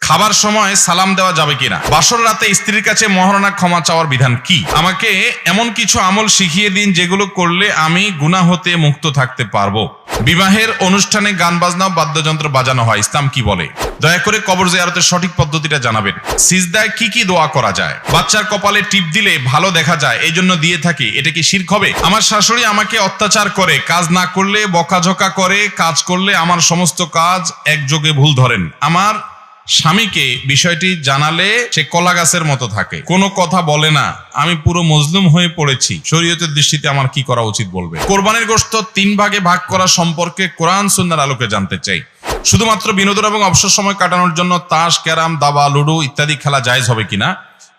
খাবার সময় সালাম দেওয়া যাবে কিনা, বাসর রাতে স্ত্রীর কাছে মহারণা ক্ষমা চাওয়ার বিধান কি, আমাকে এমন কিছু আমল শিখিয়ে দিন যেগুলো করলে আমি গুনাহ হতে মুক্ত থাকতে পারবো। বিবাহের অনুষ্ঠানে গান বাজনা বাদ্যযন্ত্র বাজানো হয়, ইসলাম কি বলে? দয়া করে কবর জিয়ারতের সঠিক পদ্ধতিটা জানাবেন। সিজদায় কি কি দোয়া করা যায়? বাচ্চার কপালে টিপ দিলে ভালো দেখা যায়, এই জন্য দিয়ে থাকি, এটা কি শিরক হবে? আমার শাশুড়ি আমাকে অত্যাচার করে, কাজ না করলে বকাঝকা করে, কাজ করলে আমার সমস্ত কাজ একযোগে ভুল ধরেন। আমার স্বামীকে বিষয়টি জানালে সে কলা গাছের মতো থাকে, কোনো কথা বলে না, আমি পুরো মজলুম হয়ে পড়েছি, শরীয়তের দৃষ্টিতে আমার কি করা উচিত বলবে? কোরবানির গোশত 3 ভাগে ভাগ করা সম্পর্কে কোরআন সুন্নাহর আলোকে জানতে চাই। শুধুমাত্র বিনোদন এবং অবসর সময় কাটানোর জন্য তাস, ক্যারাম, দাবা, লুডো ইত্যাদি খেলা জায়েজ হবে কিনা,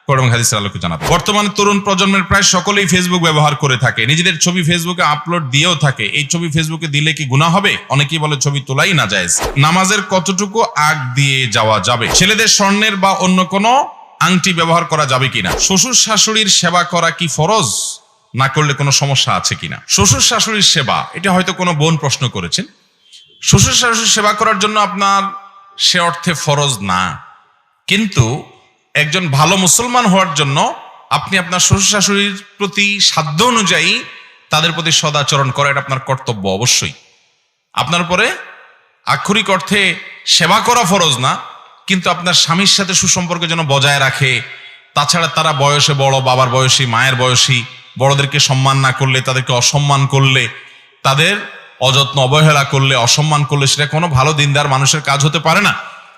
কোরআন হাদিসের আলোকে জানাবে। বর্তমানে তরুণ প্রজন্মের প্রায় সকলেই ফেসবুক ব্যবহার করে থাকে, নিজেদের ছবি ফেসবুকে আপলোড দিয়েও থাকে। এই ছবি ফেসবুকে দিলে কি গুনাহ হবে? অনেকেই বলে ছবি তোলাই না জায়েজ। নামাজের কতটুকু আগ দিয়ে যাওয়া যাবে? ছেলেদের স্বর্ণের বা অন্য কোনো আংটি ব্যবহার করা যাবে কিনা? শ্বশুর শাশুড়ির সেবা করা কি ফরজ, না করলে কোনো সমস্যা আছে কিনা? শ্বশুর শাশুড়ির সেবা, এটা হয়তো কোনো বোন প্রশ্ন করেছেন। শ্বশুর শাশুড়ির সেবা করার জন্য আপনার সে অর্থে ফরজ না, কিন্তু একজন ভালো মুসলমান হওয়ার জন্য আপনি আপনার শ্বশুর শাশুড়ির প্রতি সাধ্য অনুযায়ী তাদের প্রতি সদাচরণ করা, এটা আপনার কর্তব্য অবশ্যই। আপনার উপরে আক্ষরিক অর্থে সেবা করা ফরজ না, কিন্তু আপনার স্বামীর সাথে সুসম্পর্ক যেন বজায় রাখে। তাছাড়া তারা বয়সে বড়, বাবার বয়সী, মায়ের বয়সী, বড়দেরকে সম্মান না করলে, তাদেরকে অসম্মান করলে, তাদের অযত্ন অবহেলা করলে, অসম্মান করলে সেটা কোনো ভালো দিনদার মানুষের কাজ হতে পারে না।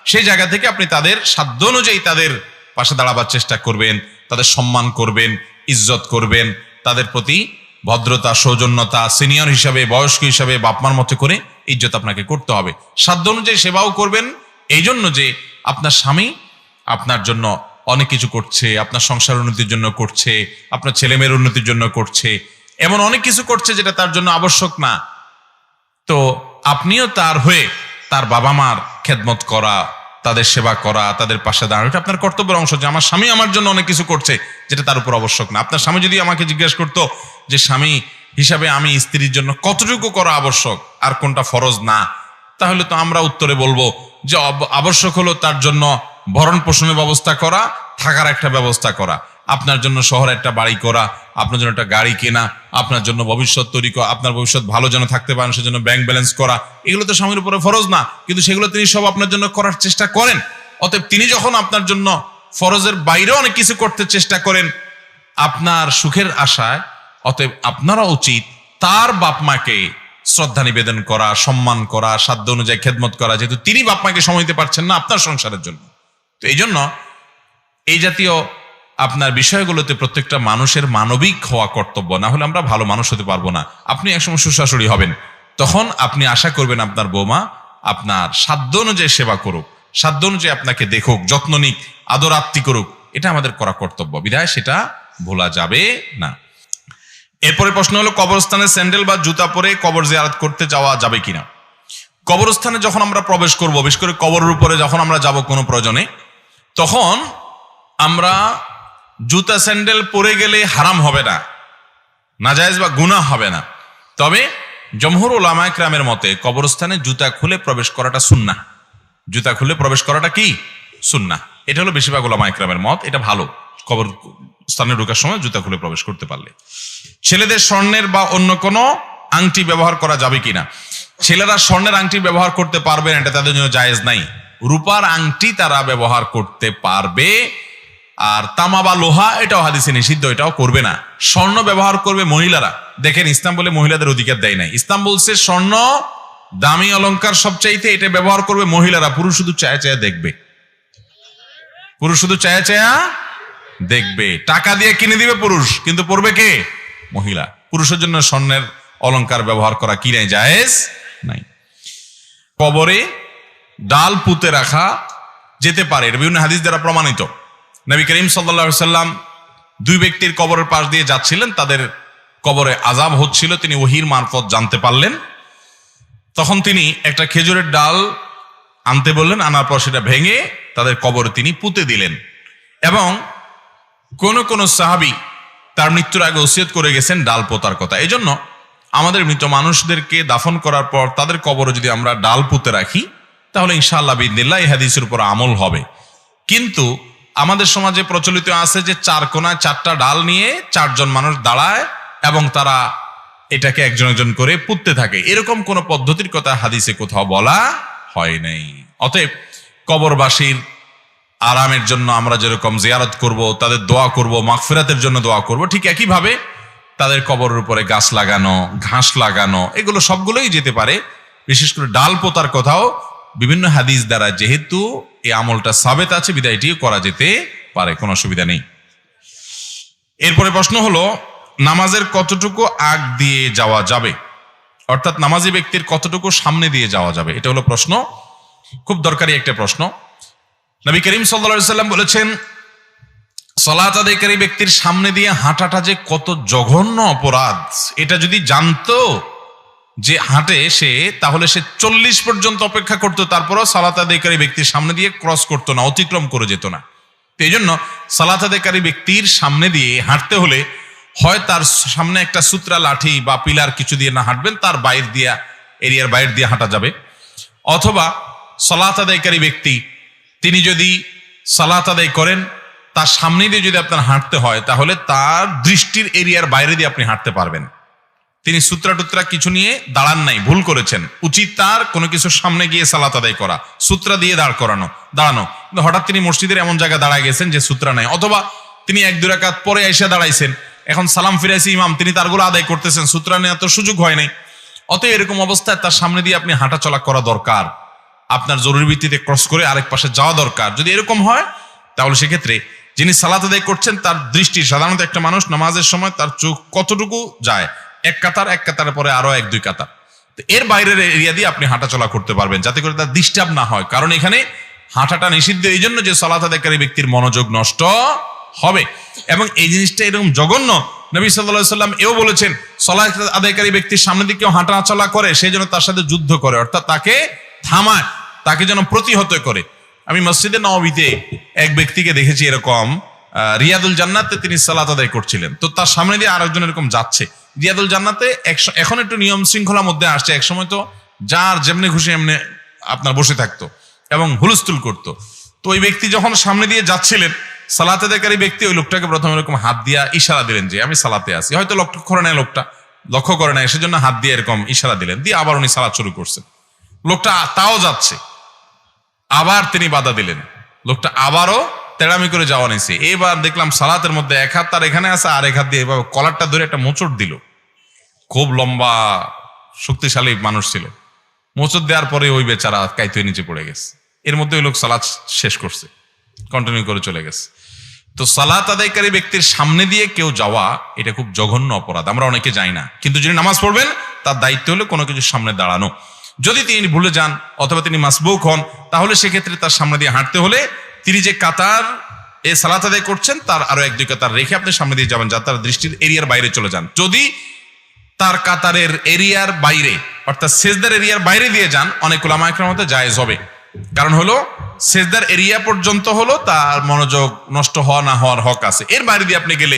সেই জায়গা থেকে আপনি তাদের সাধ্য অনুযায়ী তাদের পাশে দাঁড়াবার চেষ্টা করবেন, তাদের সম্মান করবেন, ইজ্জত করবেন, তাদের প্রতি ভদ্রতা, সৌজন্যতা, সিনিয়র হিসাবে, বয়স্ক হিসাবে বাপমার মতো করে ইজ্জত আপনাকে করতে হবে। সাধ্য অনুযায়ী সেবাও করবেন, এই জন্য যে আপনার স্বামী আপনার জন্য অনেক কিছু করছে, আপনার সংসার উন্নতির জন্য করছে, আপনার ছেলেমেয়ের উন্নতির জন্য করছে, এমন অনেক কিছু করছে যেটা তার জন্য আবশ্যক না। তো আপনিও তার হয়ে তার বাবা মার খেদমত করা, তাদের সেবা করা, তাদের পাশে দাঁড়ানো, এটা আপনার কর্তব্যের অংশ। যে আমার স্বামী আমার জন্য অনেক কিছু করছে যেটা তার উপর আবশ্যক না। আপনার স্বামী যদি আমাকে জিজ্ঞেস করতো যে স্বামী হিসাবে আমি স্ত্রীর জন্য কতটুকু করা আবশ্যক আর কোনটা ফরজ না, তাহলে তো আমরা উত্তরে বলবো যে আবশ্যক হলো তার জন্য ভরণ পোষণের ব্যবস্থা করা, থাকার একটা ব্যবস্থা করা, আপনার জন্য শহরে একটা বাড়ি করা, আপনার জন্য একটা গাড়ি কেনা, আপনার জন্য ভবিষ্যৎ তৈরি করা, আপনার ভবিষ্যৎ ভালো যেন থাকতে পারেন সেজন্য ব্যাংক ব্যালেন্স করা, এগুলো তো স্বামীর উপরে ফরজ না, কিন্তু সেগুলো তিনি সব আপনার জন্য করার চেষ্টা করেন। অতএব তিনি যখন আপনার জন্য ফরজের বাইরে অনেক কিছু করতে চেষ্টা করেন আপনার সুখের আশায়, অতএব আপনারা উচিত তার বাপ মাকে শ্রদ্ধা নিবেদন করা, সম্মান করা, সাধ্য অনুযায়ী খেদমত করা, যেহেতু তিনি বাপ মাকে সময় দিতে পারছেন না আপনার সংসারের জন্য। তো এই জন্য এই জাতীয় আপনার বিষয়গুলোতে প্রত্যেকটা মানুষের মানবিক হওয়া কর্তব্য, না হলে আমরা ভালো মানুষ হতে পারবো না। আপনি একসময় শ্বশুর-শাশুড়ি হবেন, তখন আপনি আশা করবেন আপনার বৌমা আপনার সাধ্য অনুযায়ী সেবা করুক, সাধ্য অনুযায়ী আপনাকে দেখুক, যত্ন নিক, আদর আত্মি করুক, এটা আমাদের করা কর্তব্য, বিধায় সেটা ভোলা যাবে না। এরপরে প্রশ্ন হলো, কবরস্থানে স্যান্ডেল বা জুতা পরে কবর জিয়ারত করতে যাওয়া যাবে কিনা? কবরস্থানে যখন আমরা প্রবেশ করব, বিশেষ করে কবরের উপরে যখন আমরা যাব কোনো প্রয়োজনে, তখন আমরা জুতা স্যান্ডেল পরে গেলে হারাম হবে না, নাজায়েজ বা গুনাহ হবে না। তবে জমহুর উলামায়ে কেরামের মতে কবরস্থানে জুতা খুলে প্রবেশ করাটা সুন্নাহ। জুতা খুলে প্রবেশ করাটা কি সুন্নাহ, এটা হলো বেশিরভাগ উলামায়ে কেরামের মত। এটা ভালো, কবর স্থানে ঢোকার সময় জুতা খুলে প্রবেশ করতে পারলে। ছেলেদের স্বর্ণের বা অন্য কোনো আংটি ব্যবহার করা যাবে কিনা? ছেলেরা স্বর্ণের আংটি ব্যবহার করতে পারবে না, এটা তাদের জন্য জায়েজ নাই। রূপার আংটি তারা ব্যবহার করতে পারবে, আর তামা বা লোহা এটাও হাদিসে নিষিদ্ধ, এটাও করবে না। স্বর্ণ ব্যবহার করবে মহিলারা। দেখেন, ইসলাম বলে মহিলাদের অধিকার দেয় নাই। ইসলাম বলছে স্বর্ণ দামি অলংকার সবচাইতে, এটা ব্যবহার করবে মহিলারা। পুরুষ শুধু চায়া চায়া দেখবে, পুরুষ শুধু চায়া চায়া দেখবে, টাকা দিয়ে কিনে দিবে পুরুষ, কিন্তু পরবে কে? মহিলা। পুরুষের জন্য স্বর্ণের অলংকার ব্যবহার করা কি নাই? জায়েজ নাই। কবরে ডাল পুঁতে রাখা যেতে পারে, এটা বিভিন্ন হাদিস দ্বারা প্রমাণিত। নবী করিম সাল্লাল্লাহু আলাইহি সাল্লাম 2 ব্যক্তির কবরের পাশ দিয়ে যাচ্ছিলেন, তাদের কবরে আযাব হচ্ছিল, তিনি ওহীর মারফত জানতে পারলেন। তখন তিনি একটা খেজুরের ডাল আনতে বললেন, আনার পর সেটা ভেঙে তাদের কবরে তিনি পুঁতে দিলেন। এবং কোন কোন সাহাবী তার মৃত্যুর আগে ওসিয়ত করে গেছেন ডাল পোতার কথা। এই জন্য আমাদের মৃত মানুষদেরকে দাফন করার পর তাদের কবরে যদি আমরা ডাল পুঁতে রাখি, তাহলে ইনশাআল্লাহ বিইذনিল্লাহ এই হাদিসের উপর আমল হবে। কিন্তু আমাদের সমাজে প্রচলিত আছে যে চার কোনায় চারটা ডাল নিয়ে চারজন মানুষ দাঁড়ায় এবং তারা এটাকে একজন একজন করে পুঁততে থাকে। এরকম কোন পদ্ধতির কথা হাদিসে কোথাও বলা হয় নাই। অতএব কবরবাসীর আরামের জন্য আমরা যেরকম জিয়ারত করব, তাদের দোয়া করব, মাগফিরাতের জন্য দোয়া করব, ঠিক একইভাবে তাদের কবরের উপরে গাছ লাগানো, ঘাস লাগানো, এগুলো সবগুলোই যেতে পারে। বিশেষ করে ডাল পোতার কথাও বিভিন্ন হাদিস দ্বারা যেহেতু এই আমলটা সাবেত আছে, বিধায় এটিও করা যেতে পারে, কোনো অসুবিধা নেই। এরপরে প্রশ্ন হলো, নামাজের কতটুকু আগ দিয়ে যাওয়া যাবে, অর্থাৎ নামাজি ব্যক্তির কতটুকু সামনে দিয়ে যাওয়া যাবে, এটা হলো প্রশ্ন। খুব দরকারি একটা প্রশ্ন। নবী করিম সাল্লাল্লাহু আলাইহি সাল্লাম বলেছেন, সালাত আদায়কারী ব্যক্তির সামনে দিয়ে হাঁটাটা যে কত জঘন্য অপরাধ, এটা যদি জানতো যে হাঁটে সে, তাহলে সে 40 পর্যন্ত অপেক্ষা করতো, তারপরও সালাত আদায়কারী ব্যক্তির সামনে দিয়ে ক্রস করতো না, অতিক্রম করে যেত না। তো এই জন্য সালাত আদায়কারী ব্যক্তির সামনে দিয়ে হাঁটতে হলে হয় তার সামনে একটা সূত্রা লাঠি বা পিলার কিছু দিয়ে না হাঁটবেন, তার বাইর দিয়া এরিয়ার বাইরে দিয়ে হাঁটা যাবে, অথবা সালাত আদায়কারী ব্যক্তি তিনি যদি সালাত আদায় করেন তার সামনে দিয়ে যদি আপনার হাঁটতে হয়, তাহলে তার দৃষ্টির এরিয়ার বাইরে দিয়ে আপনি হাঁটতে পারবেন। তিনি সূত্রা টুত্রা কিছু নিয়ে দাঁড়ান নাই, ভুল করেছেন। উচিত তার কোনো কিছুর সামনে গিয়ে সালাত আদায় করা, সূত্রা দিয়ে দাঁড়ানো। কিন্তু হঠাৎ তিনি মসজিদের এমন জায়গায় দাঁড়ায় গেছেন যে সূত্রা নাই, অথবা তিনি 1-2 রাকাত পরে এসে দাঁড়াইছেন, এখন সালাম ফিরাইছে ইমাম, তিনি তারগুলো আদায় করতেছেন, সূত্রা নেওয়ার তো সুযোগ হয় নাই। অতএব এরকম অবস্থায় তার সামনে দিয়ে আপনি হাঁটা চলা করা দরকার, আপনার জরুরি ভিত্তিতে ক্রস করে আরেক পাশে যাওয়া দরকার। যদি এরকম হয় তাহলে সেক্ষেত্রে যিনি সালাত আদায় করছেন তার দৃষ্টি, সাধারণত একটা মানুষ নামাজের সময় তার চোখ কতটুকু যায়, এক কাতারের পরে আরো 1-2 কাতার, তো এর বাইরের এরিয়া দিয়ে আপনি হাঁটা চলা করতে পারবেন, যাতে করে তার ডিস্টার্ব না হয়। কারণ এখানে হাঁটাটা নিষিদ্ধ এই জন্য যে সালাত আদায়কারী ব্যক্তির মনোযোগ নষ্ট হবে। এবং এই জিনিসটা এরকম জঘন্য, নবী সাল্লাল্লাহু আলাইহি সাল্লাম এও বলেছেন, সালাত আদায়কারী ব্যক্তির সামনে দিয়ে কেউ হাঁটা চলা করে, সেই জন্য তার সাথে যুদ্ধ করে, অর্থাৎ তাকে থামায়, তাকে যেন প্রতিহত করে। আমি মসজিদে নববীতে এক ব্যক্তিকে দেখেছি এরকম, রিয়াদুল জান্নাতে তিনি সালাত আদায় করছিলেন, তো তার সামনে দিয়ে আরেকজন এরকম যাচ্ছে। রিয়াদুল জান্নাতে এখন একটু নিয়ম শৃঙ্খলার মধ্যে আসছে, একসময় তো যার যেমনি খুশি এমনি আপনার বসে থাকতো এবং হুলস্থুল করতো। তো ওই ব্যক্তি যখন সামনে দিয়ে যাচ্ছিলেন, সালাত আদায়কারী ব্যক্তি ওই লোকটাকে প্রথমে এরকম হাত দিয়া ইশারা দিলেন যে আমি সালাতে আছি, হয়তো লক্ষ্য করে নেয় সেজন্য হাত দিয়ে এরকম ইশারা দিলেন, দিয়ে আবার উনি সালাত শুরু করছেন। লোকটা তাও যাচ্ছে, আবার তিনি বাধা দিলেন, লোকটা আবারও তেড়ামি করে যাওয়া নিছে। এবার দেখলাম সালাতের মধ্যে এক হাত তার এখানে আছে, আর এক হাত দিয়ে এভাবে কলারটা ধরে একটা মোচড় দিল। খুব লম্বা শক্তিশালী মানুষ ছিল, মোচড় দেওয়ার পরে ওই বেচারা কাইতে নিচে পড়ে গেছে। এর মধ্যে ওই লোক সালাত শেষ করছে, কন্টিনিউ করে চলে গেছে। তো সালাত আদায়কারী ব্যক্তির সামনে দিয়ে কেউ যাওয়া এটা খুব জঘন্য অপরাধ, আমরা অনেকে যাই না। কিন্তু যিনি নামাজ পড়বেন তার দায়িত্ব হলো কোনো কিছুর সামনে দাঁড়ানো। যদি তিনি ভুলে যান অথবা তিনি মাসবুক হন, তাহলে সেক্ষেত্রে তার সামনে দিয়ে হাঁটতে হলে তিনি যে কাতার এ সালাত আদায় করছেন তার আরো 1-2 কাতার রেখে আপনি সামনে দিয়ে যাবেন, যাতে তার দৃষ্টির এরিয়ার বাইরে চলে যান। যদি তার কাতারের এরিয়ার বাইরে অর্থাৎ সেজদার এরিয়ার বাইরে দিয়ে যান, অনেক উলামা ইকরামের মতে জায়েজ হবে। কারণ হলো সেজদার এরিয়া পর্যন্ত হলো তার মনোযোগ নষ্ট হওয়া না হওয়ার হক আছে, এর বাইরে দিয়ে আপনি গেলে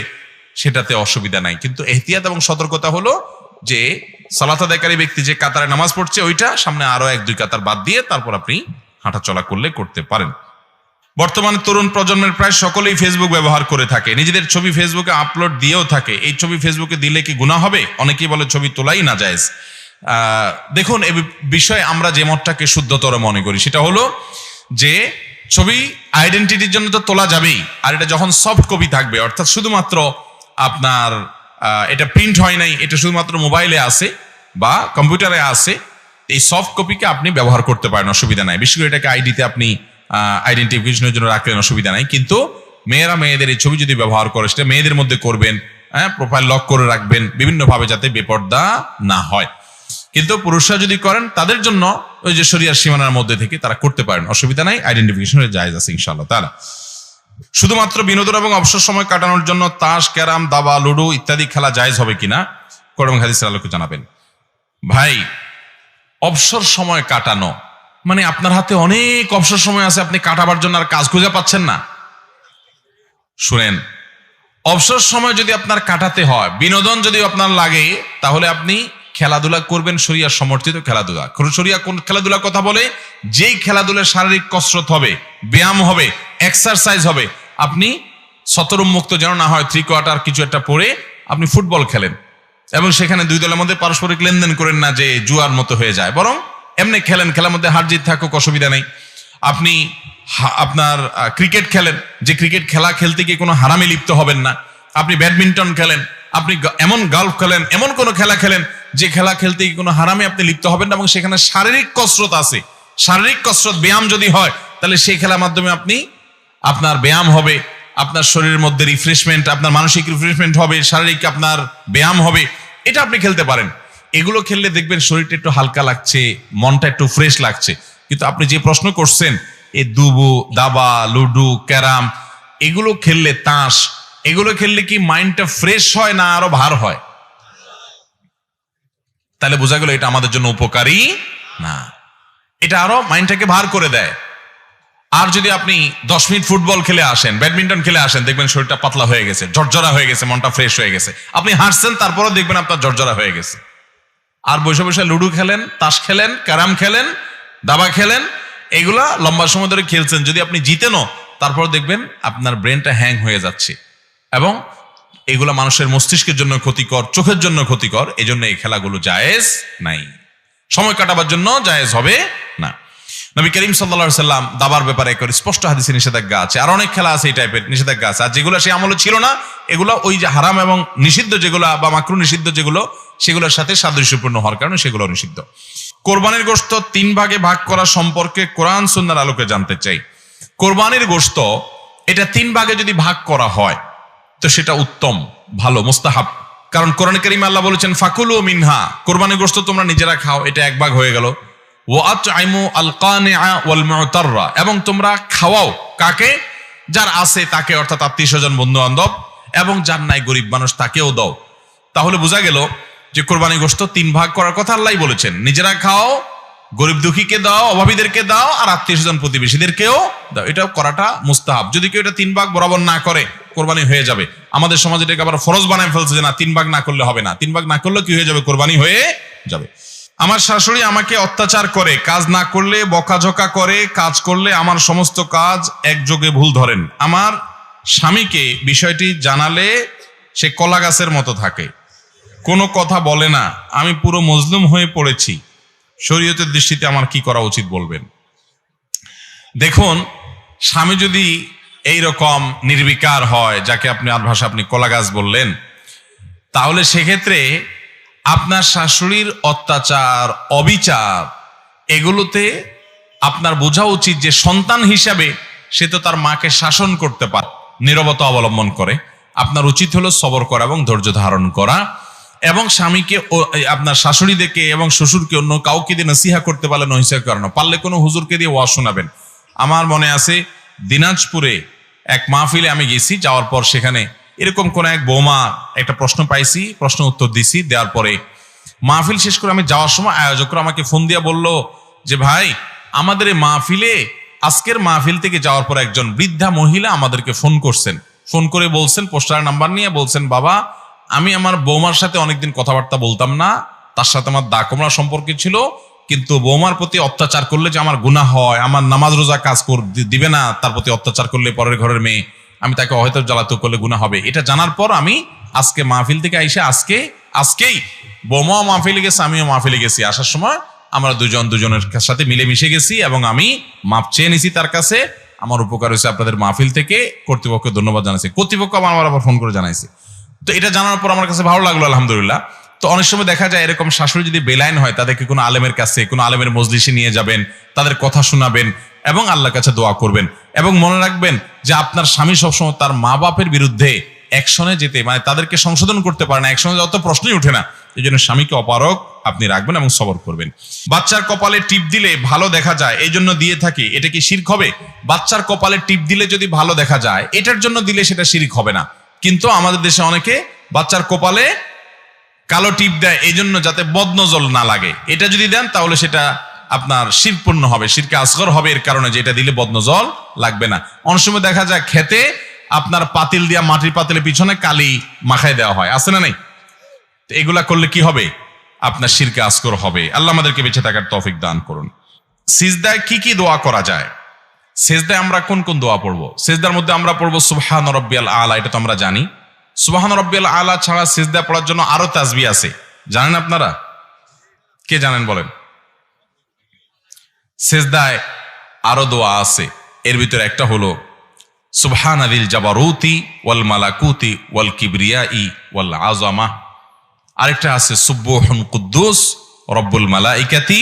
সেটাতে অসুবিধা নাই। কিন্তু এহতিয়াত এবং সতর্কতা হলো যে সালাত আদায়কারী ব্যক্তি যে কাতারে নামাজ পড়ছে ওইটা সামনে আরো 1-2 কাতার বাদ দিয়ে তারপর আপনি হাঁটা চলা করতে পারেন। বর্তমানে তরুণ প্রজন্মের প্রায় সকলেই ফেসবুক ব্যবহার করে থাকে, নিজেদের ছবি ফেসবুকে আপলোড দিয়েও থাকে। এই ছবি ফেসবুকে দিলে কি গুনাহ হবে? অনেকেই বলে ছবি তোলাই না জায়েজ। দেখুন, এই বিষয়ে আমরা যে মতটাকে শুদ্ধতর মনে করি সেটা হলো যে ছবি আইডেন্টিটির জন্য তো তোলা যাবেই, আর এটা যখন সফট কপি থাকবে, অর্থাৎ শুধুমাত্র আপনার এটা প্রিন্ট হয় নাই, এটা শুধুমাত্র মোবাইলে আছে বা কম্পিউটারে আছে, এই সফট কপিকে আপনি ব্যবহার করতে পারেন, অসুবিধা নাই। বিশেষ করে এটাকে আইডিতে আপনি আইডেন্টিফিকেশনের জন্য রাখলেন, অসুবিধা নাই। কিন্তু মেয়েদের এই ছবি যদি ব্যবহার করে সেটা মেয়েদের মধ্যে করবেন, প্রোফাইল লক করে রাখবেন বিভিন্নভাবে, যাতে বেপর্দা না হয়। কিন্তু পুরুষরা যদি করেন তাদের জন্য ওই যে শরিয়ার সীমানার মধ্যে থেকে তারা করতে পারেন, অসুবিধা নাই, আইডেন্টিফিকেশনের জায়েজ আছে ইনশাআল্লাহ তাআলা। শুধুমাত্র বিনোদন এবং অবসর সময় কাটানোর জন্য তাস, ক্যারাম, দাবা, লুডো ইত্যাদি খেলা জায়েজ হবে কিনা কোরআন এবং হাদিসের আলোকে জানাবেন। ভাই, অবসর সময় কাটানো মানে আপনার হাতে অনেক অবসর সময় আছে, আপনি কাটাবার জন্য আর কাজ খুঁজে পাচ্ছেন না। শুনেন, অবসর সময় যদি আপনার কাটাতে হয়, বিনোদন যদি আপনার লাগে, তাহলে আপনি খেলাধুলা করবেন, শরিয়া সমর্থিত খেলাধুলা। শরিয়া কোন খেলাধুলার কথা বলে? যেই খেলাধুলায় শারীরিক কসরত হবে, ব্যায়াম হবে, এক্সারসাইজ হবে। আপনি শতরুন্মুক্ত যেন না হয়, 3/4 কিছু একটা পরে আপনি ফুটবল খেলেন এবং সেখানে দুই দলের মধ্যে পারস্পরিক লেনদেন করেন না যে জুয়ার মতো হয়ে যায়, বরং এমনি খেলেন, খেলার মধ্যে হার জিত থাকুক, অসুবিধা নেই। আপনি আপনার ক্রিকেট খেলেন, যে ক্রিকেট খেলা খেলতে গিয়ে কোনো হারামে লিপ্ত হবেন না। আপনি ব্যাডমিন্টন খেলেন, আপনি এমন গলফ খেলেন, এমন কোনো খেলা খেলেন যে খেলা খেলতে গিয়ে কোনো হারামে আপনি লিপ্ত হবেন না এবং সেখানে শারীরিক কসরত আছে। শারীরিক কসরত, ব্যায়াম যদি হয় তাহলে সেই খেলার মাধ্যমে আপনার ব্যায়াম হবে, আপনার শরীরের মধ্যে রিফ্রেশমেন্ট, আপনার মানসিক রিফ্রেশমেন্ট হবে, শারীরিক আপনার ব্যায়াম হবে, এটা আপনি খেলতে পারেন। এগুলো খেললে দেখবেন শরীরটা একটু হালকা লাগছে, মনটা একটু ফ্রেশ লাগছে। কিন্তু আপনি যে প্রশ্ন করছেন, এই দুবু, দাবা, লুডু, ক্যারাম, এগুলো খেললে, তাস, এগুলো খেললে কি মাইন্ডটা ফ্রেশ হয় না আরো ভার হয়? তাহলে বোঝা গেল এটা আমাদের জন্য উপকারী না, এটা আরো মাইন্ডটাকে ভার করে দেয়। আর যদি আপনি 10 মিনিট ফুটবল খেলে আসেন, ব্যাডমিন্টন খেলে আসেন, দেখবেন শরীরটা পাতলা হয়ে গেছে, ঝরঝরা হয়ে গেছে, মনটা ফ্রেশ হয়ে গেছে। আপনি হাঁটছেন, তারপরও দেখবেন আপনার ঝরঝরা হয়ে গেছে। আর বসে বসে লুডু খেলেন, তাস খেলেন, ক্যারাম খেলেন, দাবা খেলেন, এগুলা লম্বা সময় ধরে খেলছেন, যদি আপনি জিতেনও, তারপর দেখবেন আপনার ব্রেনটা হ্যাং হয়ে যাচ্ছে এবং এগুলা মানুষের মস্তিষ্কের জন্য ক্ষতিকর, চোখের জন্য ক্ষতিকর। এই জন্য এই খেলাগুলো জায়েজ নাই, সময় কাটাবার জন্য জায়েজ হবে না। নবী করিম সাল্লাল্লাহু আলাইহি সাল্লাম দাবার ব্যাপারে একবার স্পষ্ট হাদিসে নিষেধাজ্ঞা আছে। আর অনেক খেলা আছে এই টাইপের, নিষেধাজ্ঞা আছে। আর যেগুলো সেই আমলে ছিল না, এগুলো ওই যে হারাম এবং নিষিদ্ধ যেগুলো বা মাকরুহ নিষিদ্ধ যেগুলো, সেগুলোর সাথে সাদৃশ্যপূর্ণ হওয়ার কারণে সেগুলো নিষিদ্ধ। কোরবানির গোশত 3 ভাগে ভাগ করা সম্পর্কে কোরআন সুন্নাহর আলোকে জানতে চাই। কোরবানির গোশত এটা 3 ভাগে যদি ভাগ করা হয় তো সেটা উত্তম, ভালো, মুস্তাহাব। কারণ কোরআনে কারীমে আল্লাহ বলেছেন ফাকুলু মিনহা, কোরবানির গোশত তোমরা নিজেরা খাও, এটা 1 ভাগ হয়ে গেল। ওয়াতআইমু আল কানিআ ওয়াল মুতাররা, এবং তোমরা খাওয়াও কাকে? যার আছে তাকে, অর্থাৎ আত্মীয়স্বজন, বন্ধু বান্ধব, এবং যার নাই গরিব মানুষ তাকেও দাও। তাহলে বোঝা গেল যে কোরবানি গোশত 3 ভাগ করার কথা আল্লাহই বলেছেন। নিজেরা খাও, গরিব দুঃখীকে দাও, অভাবীদেরকে দাও, আর আত্মীয়স্বজন প্রতিবেশীদেরকেও দাও। এটা করাটা মুস্তাহাব। যদি কেউ এটা 3 ভাগ বরাবর না করে, কোরবানি হয়ে যাবে। আমাদের সমাজে এটাকে আবার ফরজ বানায় ফেলছে যে না, 3 ভাগ না করলে হবে না। 3 ভাগ না করলে কি হয়ে যাবে? কোরবানি হয়ে যাবে। আমার শাশুড়ি আমাকে অত্যাচার করে, কাজ না করলে বকাঝকা করে, কাজ করলে আমার সমস্ত কাজ একযোগে ভুল ধরেন। আমার স্বামীকে বিষয়টি জানালে সে কলা গাছের মতো থাকে, কোনো কথা বলে না। আমি পুরো মজলুম হয়ে পড়েছি। শরীয়তের দৃষ্টিতে আমার কি করা উচিত বলবেন? দেখুন, স্বামী যদি এই রকম নির্বিকার হয়, যাকে আপনার ভাষা আপনি কলা গাছ বললেন, তাহলে সেক্ষেত্রে আপনার শাশুড়ির অত্যাচার, অবিচার, এগুলোতে আপনার বোঝা উচিত যে সন্তান হিসাবে সে তো তার মাকে শাসন করতে পারে, নীরবতা অবলম্বন করে। আপনার উচিত হলো সবর করা এবং ধৈর্য ধারণ করা, এবং স্বামীকে, আপনার শাশুড়িদেরকে এবং শ্বশুরকে অন্য কাউকে দিয়ে নসিহা করতে পারলে নসিহা করানো, পারলে কোনো হুজুরকে দিয়ে ওয়াজ শোনাবেন। আমার মনে আছে দিনাজপুরে এক মাহফিলে আমি গেছি, যাওয়ার পর সেখানে এরকম কোন এক বৌমা একটা প্রশ্ন পাইছি, প্রশ্ন উত্তর দিছি। দেওয়ার পরে মাহফিল শেষ করে আমি যাওয়ার সময় আয়োজকরা আমাকে ফোন দিয়ে বলল যে ভাই, আমাদের এই মাহফিলে, আজকের মাহফিল থেকে যাওয়ার পর একজন বৃদ্ধা মহিলা আমাদেরকে ফোন করছেন। ফোন করে বলছেন, পোস্টার নাম্বার নিয়ে বলছেন, বাবা, আমি আমার বৌমার সাথে অনেকদিন কথাবার্তা বলতাম না, তার সাথে আমার দা কোমরা সম্পর্ক ছিল, কিন্তু বৌমার প্রতি অত্যাচার করলে যে আমার গুনাহ হয়, আমার নামাজ রোজা কাজ দিবে না, তার প্রতি অত্যাচার করলে, পরের ঘরের মেয়ে, আমি তাকে হয়তো জ্বালাতন করলে গুনাহ হবে। এটা জানার পর আমি আজকে মাহফিল থেকে আইসা আজকেই বৌমাও মাহফিলে গেছে, আমিও মাহফিলে গেছি। আসার সময় আমরা দুজনের সাথে মিলেমিশে গেছি এবং আমি মাপ চেয়ে নিছি তার কাছে। আমার উপকার হয়েছে আপনাদের মাহফিল থেকে, কর্তৃপক্ষকে ধন্যবাদ জানাইছি। কর্তৃপক্ষ আমার আবার ফোন করে জানাইছে। তো এটা জানার পর আমার কাছে ভালো লাগলো, আলহামদুলিল্লাহ। তো অনেক সময় দেখা যায় এরকম শাশুড়ি যদি বেলাইন হয়, তাদেরকে কোনো আলেমের কাছে, কোনো আলেমের মজলিসে নিয়ে যাবেন, তাদের কথা শোনাবেন এবং আল্লাহর কাছে দোয়া করবেন। এবং মনে রাখবেন যে আপনার স্বামী সবসময় তার মা বাপের বিরুদ্ধে অ্যাকশনে যেতে, মানে তাদেরকে সংশোধন করতে পারে না, অ্যাকশনে যত প্রশ্নই ওঠে না। এই জন্য স্বামীকে অপারগ আপনি রাখবেন এবং সবর করবেন। বাচ্চার কপালে টিপ দিলে ভালো দেখা যায়, এই জন্য দিয়ে থাকি, এটা কি শিরক হবে? বাচ্চার কপালে টিপ দিলে যদি ভালো দেখা যায়, এটার জন্য দিলে সেটা শিরক হবে না। কিন্তু আমাদের দেশে অনেকে বাচ্চার কপালে কালো টিপ দেয় এই জন্য যাতে বদনজর না লাগে। এটা যদি দেন তাহলে সেটা আপনার শিরকপূর্ণ হবে, শিরকে আসগর হবে, এর কারণে যে এটা দিলে বদনজর লাগবে না। অনেক সময় দেখা যায় খেতে আপনার পাতিল দিয়া, মাটির পাতিলের পিছনে কালি মাখায় দেওয়া হয়, আছে না? নেই? এগুলা করলে কি হবে? আপনার শিরকে আসগর হবে। আল্লাহ আমাদেরকে বেঁচে থাকার তৌফিক দান করুন। সিজদায় কি কি দোয়া করা যায়? সেজদায় আমরা কোন কোন দোয়া পড়বো? সেজদার মধ্যে আমরা পড়বো সুবহান রাব্বিয়াল আলা, এটা তো আমরা জানি। সুবহান রাব্বিয়াল আলা ছাড়া সেজদা পড়ার জন্য আরো তাসবিহ আছে, জানেন আপনারা? কে জানেন বলেন? সেজদায় আরো দোয়া আছে, এর ভিতরে একটা হলো সুবহানাদিল জাবারুতি ওয়াল মালাকুতি ওয়াল কিবরিয়াই ওয়াল আযামা, আরেকটা আছে সুবহুন কুদ্দুস রব্বুল মালাইকাতি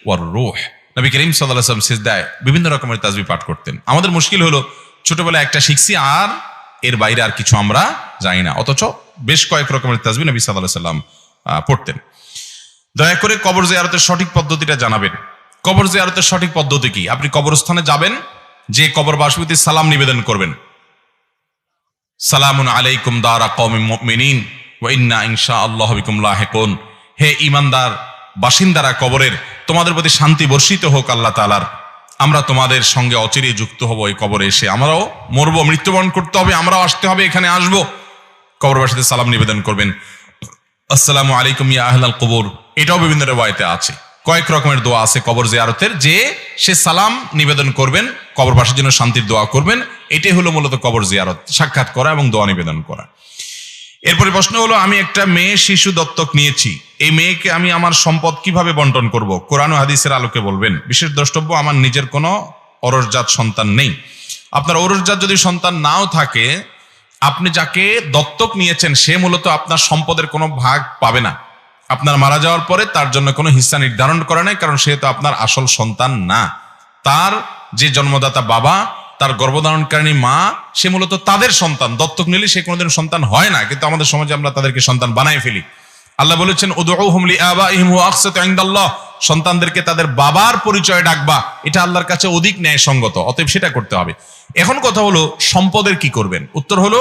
ওয়ার রূহ। নবী করিম সাল্লাল্লাহু আলাইহি ওয়াসাল্লাম সিজদায় বিভিন্ন রকমের তাসবিহ পাঠ করতেন। আমাদের মুশকিল হলো ছোটবেলায় একটা শিখছি আর এর বাইরে আর কিছু আমরা জানি না, অথচ বেশ কয়েক রকমের তাসবিহ নবী সাল্লাল্লাহু আলাইহি ওয়াসাল্লাম পড়তেন। দয়া করে কবর জিয়ারতের সঠিক পদ্ধতিটা জানাবেন। কবর জিয়ারতের সঠিক পদ্ধতি কি? আপনি কবরস্থানে যাবেন, যে কবরবাসীকে সালাম নিবেদন করবেন, সালামুন আলাইকুম দারা কওমিন মুমিনিন ওয়া ইন্না ইনশাআল্লাহু বিকুম লাহিকুন। হে ঈমানদার বাসিন্দারা কবরের, তোমাদের প্রতি শান্তি বর্ষিত হোক আল্লাহ তাআলার। আমরা তোমাদের সঙ্গে অচিরেই যুক্ত হব এই কবরে এসে, আমরাও মরবো, মৃত্যুবরণ করতে হবে, আমরাও আসতে হবে, এখানে আসবো। কবরবাসীতে সালাম নিবেদন করবেন, আসসালামু আলাইকুম ইয়া আহলাল কবর। এটাও বিভিন্ন রিওয়ায়াতে আছে। কয়েক রকমের দোয়া আছে কবর জিয়ারতের, যে সে সালাম নিবেদন করবেন, কবরবাসীর জন্য শান্তির দোয়া করবেন। এটাই হলো মূলত কবর জিয়ারত, সাক্ষাৎ করা এবং দোয়া নিবেদন করা। এরপরে প্রশ্ন হলো, আমি একটা মেয়ে শিশু দত্তক নিয়েছি, এই মেয়েকে আমি আমার সম্পদ কিভাবে বন্টন করব? কোরআন ও হাদিসের আলোকে বলবেন। বিশেষ দ্রষ্টব্য, আমার নিজের কোনো অরসজাত সন্তান নেই। আপনার অরসজাত যদি সন্তান নাও থাকে, আপনি যাকে দত্তক নিয়েছেন সে মূলত আপনার সম্পদের কোনো ভাগ পাবে না। আপনার মারা যাওয়ার পরে তার জন্য কোনো হিস্সা নির্ধারণ করা নাই, কারণ সে তো আপনার আসল সন্তান না। তার যে জন্মদাতা বাবা, তার গর্ভধারণকারিণী মা, সে মূলত তাদের সন্তান। দত্তক নিলে সে কোনোদিন সন্তান হয় না, কিন্তু আমাদের সমাজে আমরা তাদেরকে সন্তান বানাই ফেলি। আল্লাহ বলেছেন উদউহুম লিআবাইহিম হুয়া আকসাতু ইনদাল্লাহ, সন্তানদেরকে তাদের বাবার পরিচয় ডাকবা, এটা আল্লাহর কাছে অধিক ন্যায়সঙ্গত, অতএব সেটা করতে হবে। এখন কথা হলো সম্পদের কি করবেন? উত্তর হলো,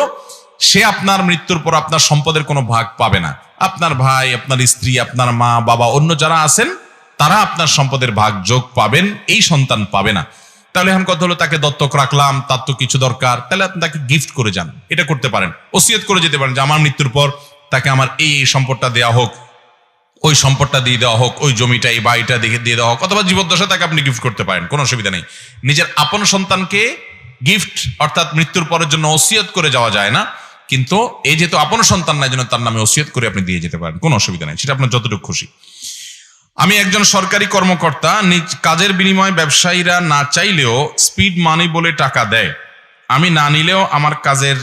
সে আপনার মৃত্যুর পর আপনার সম্পদের কোনো ভাগ পাবে না। আপনার ভাই, আপনার স্ত্রী, আপনার মা, বাবা, অন্য যারা আছেন তারা আপনার সম্পদের ভাগ যোগ পাবেন, এই সন্তান পাবে না। তাহলে এখন কথা হলো, তাকে দত্তক রাখলাম, তার তো কিছু দরকার, তাহলে আপনি তাকে গিফট করে যান, এটা করতে পারেন। ওসিয়ত করে যেতে পারেন যে আমার মৃত্যুর পর তাকে আমার এই সম্পদটা দেওয়া হোক, ওই সম্পদটা দিয়ে দেওয়া হোক, ওই জমিটা, এই বাড়িটা দিয়ে দেওয়া হোক, অথবা জীবদ্দশা তাকে আপনি গিফট করতে পারেন, কোনো অসুবিধা নেই। নিজের আপন সন্তানকে গিফট অর্থাৎ মৃত্যুর পরের জন্য ওসিয়ত করে যাওয়া যায় না, কিন্তু এই যেহেতু আপন সন্তান নাই জন্য তার নামে ওসিয়ত করে আপনি দিয়ে যেতে পারেন, কোনো অসুবিধা নেই, সেটা আপনার যতটুকু খুশি। আমি একজন সরকারি কর্মকর্তা, নিজ কাজের বিনিময়ে ব্যবসায়ীরা না চাইলেও স্পিড মানি বলে টাকা দেয়, আমি না নিলেও আমার কাজের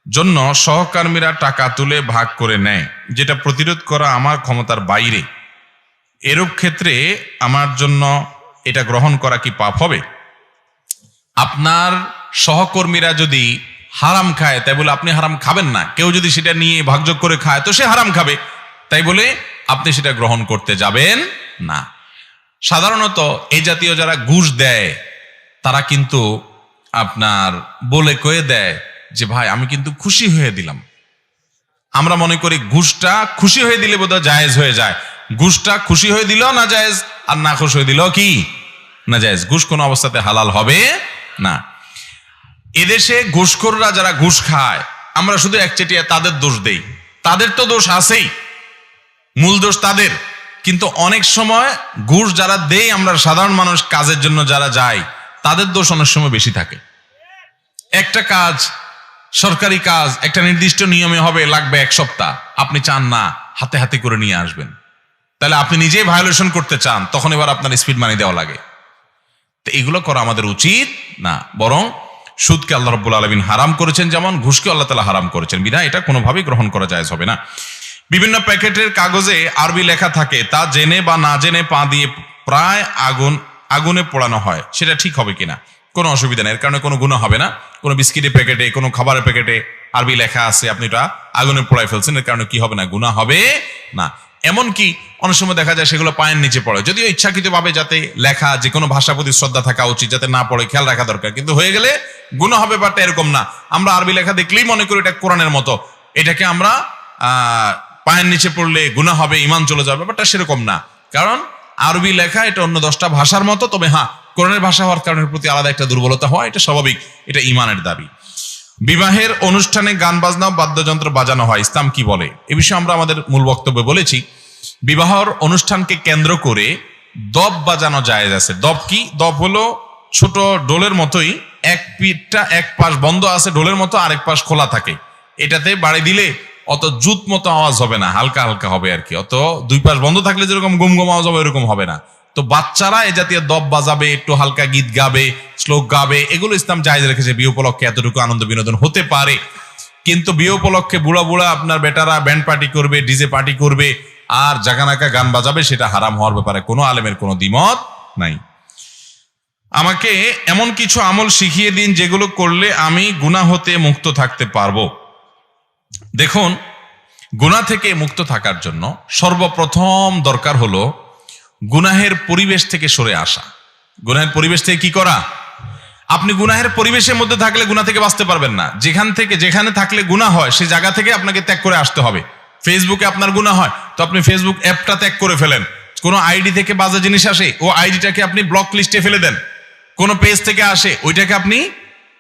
জন্য সহকর্মীরা টাকা তুলে ভাগ করে নেয়, যেটা প্রতিরোধ করা আমার ক্ষমতার বাইরে। এরূপ ক্ষেত্রে আমার জন্য এটা গ্রহণ করা কি পাপ হবে? আপনার সহকর্মীরা যদি হারাম খায় তাই বলে আপনি হারাম খাবেন না, কেউ যদি সেটা নিয়ে ভাগযোগ করে খায় তো সে হারাম খাবে, তাই বলে আপনি সেটা গ্রহণ করতে যাবেন না। সাধারণত এই জাতীয় যারা ঘুষ দেয় তারা কিন্তু আপনার বলে কয়ে দেয় যে ভাই আমি কিন্তু খুশি হয়ে দিলাম। আমরা মনে করি ঘুষটা খুশি হয়ে দিলে বোধহয় জায়েজ হয়ে যায়, ঘুষটা খুশি হয়ে দিল না জায়েজ, আর না খুশি হয়ে দিল কি না জায়েজ। ঘুষ কোনো অবস্থাতে হালাল হবে না। এদেশে ঘুষখোররা যারা ঘুষ খায় আমরা শুধু একচেটিয়া তাদের দোষ দেই, তাদের তো দোষ আছেই, মূল দোষ তাদের, কিন্তু অনেক সময় ঘুষ যারা দেই আমরা সাধারণ মানুষ, কাজের জন্য যারা যায় তাদের দোষ অনেক সময় বেশি থাকে। একটা কাজ, সরকারি কাজ একটা নির্দিষ্ট নিয়মে হবে, লাগবে 1 সপ্তাহ, আপনি চান না হাতে হাতে করে নিয়ে আসবেন, তাহলে আপনি নিজেই ভায়োলেশন করতে চান, তখন এবার আপনার স্পিড মানি দেওয়া লাগে। তো এগুলো করা আমাদের উচিত না, বরং সুদকে আল্লাহ রাব্বুল আলামিন হারাম করেছেন, যেমন ঘুষকে আল্লাহ তাআলা হারাম করেছেন, বিধায় এটা কোনোভাবেই গ্রহণ করা জায়েজ হবে না। বিভিন্ন প্যাকেটের কাগজে আরবি লেখা থাকে, তা জেনে বা না জেনে পা দিয়ে প্রায় আগুনে পোড়ানো হয়, সেটা ঠিক হবে কিনা? কোনো অসুবিধা নেই, এর কারণে কোনো গুনাহ হবে না। কোনো বিস্কিটের প্যাকেটে, কোনো খাবারের প্যাকেটে আরবি লেখা আছে, আপনি এটা আগুনে পোড়াই ফেলছেন, এর কারণে কি হবে না? গুনাহ হবে না। এমনকি অনেক সময় দেখা যায় সেগুলো পায়ের নিচে পড়ে, যদিও ইচ্ছাকৃতভাবে যাতে লেখা, যে কোনো ভাষা প্রতি শ্রদ্ধা থাকা উচিত, যাতে না পড়ে খেয়াল রাখা দরকার, কিন্তু হয়ে গেলে গুনাহ হবে। বাট এরকম না, আমরা আরবি লেখা দেখলেই মনে করি এটা কোরআনের মতো, এটাকে আমরা পায়ের নিচে পড়লে গুনাহ হবে, ঈমান চলে যাবে, ব্যাপারটা সেরকম না। কারণ আরবি লেখা এটা অন্য 10টা ভাষার মতো, তবে হ্যাঁ কোরআনের ভাষা হওয়ার কারণে প্রতি আলাদা একটা দুর্বলতা হয়, এটা স্বাভাবিক, এটা ঈমানের দাবি। বিবাহের অনুষ্ঠানে গান বাজনা বাদ্যযন্ত্র বাজানো হয়, ইসলাম কি বলে? এ বিষয়ে আমরা আমাদের মূল বক্তব্যে বলেছি, বিবাহর অনুষ্ঠানকে কেন্দ্র করে দব বাজানো জায়েজ আছে। দব কি? দব হলো ছোট ডোলের মতোই, এক পিঠটা এক পাশ বন্ধ আছে ডোলের মতো, আরেক পাশ খোলা থাকে। এটাতে বাড়ি দিলে অত জুত মতো আওয়াজ হবে না, হালকা হালকা হবে আর কি। অত দুই পাশ বন্ধ থাকলে যেরকম গুম গুম আওয়াজ হবে এরকম হবে না। তো বাচ্চারা এই জাতীয় দব বাজাবে, একটু হালকা গীত গাবে, শ্লোক গাবে, এগুলো ইসলাম জায়েজ রেখেছে। বিয়ে উপলক্ষে এতটুকু আনন্দ বিনোদন হতে পারে। কিন্তু বিয়ে উপলক্ষে বুড়া বুড়া আপনার বেটারা ব্যান্ড পার্টি করবে, ডিজে পার্টি করবে আর জাগানাকা গান বাজাবে, সেটা হারাম হওয়ার ব্যাপারে কোনো আলেমের কোনো দ্বিমত নাই। আমাকে এমন কিছু আমল শিখিয়ে দিন যেগুলো করলে আমি গুনাহ হতে মুক্ত থাকতে পারবো। দেখুন, গুনাহ থেকে মুক্ত থাকার জন্য সর্বপ্রথম দরকার হলো গুনাহের পরিবেশ থেকে সরে আসা। গুনাহের পরিবেশ থেকে কি করা? আপনি গুনাহের পরিবেশের মধ্যে থাকলে গুনাহ থেকে বাঁচতে পারবেন না। যেখানে থাকলে গুনাহ হয় সেই জায়গা থেকে আপনাকে ত্যাগ করে আসতে হবে। ফেসবুকে আপনার গুনাহ হয়, তো আপনি ফেসবুক অ্যাপটা ত্যাগ করে ফেলেন। কোনো আইডি থেকে বাজে জিনিস আসে, ও আইডিটাকে আপনি ব্লক লিস্টে ফেলে দেন। কোনো পেজ থেকে আসে, ওইটাকে আপনি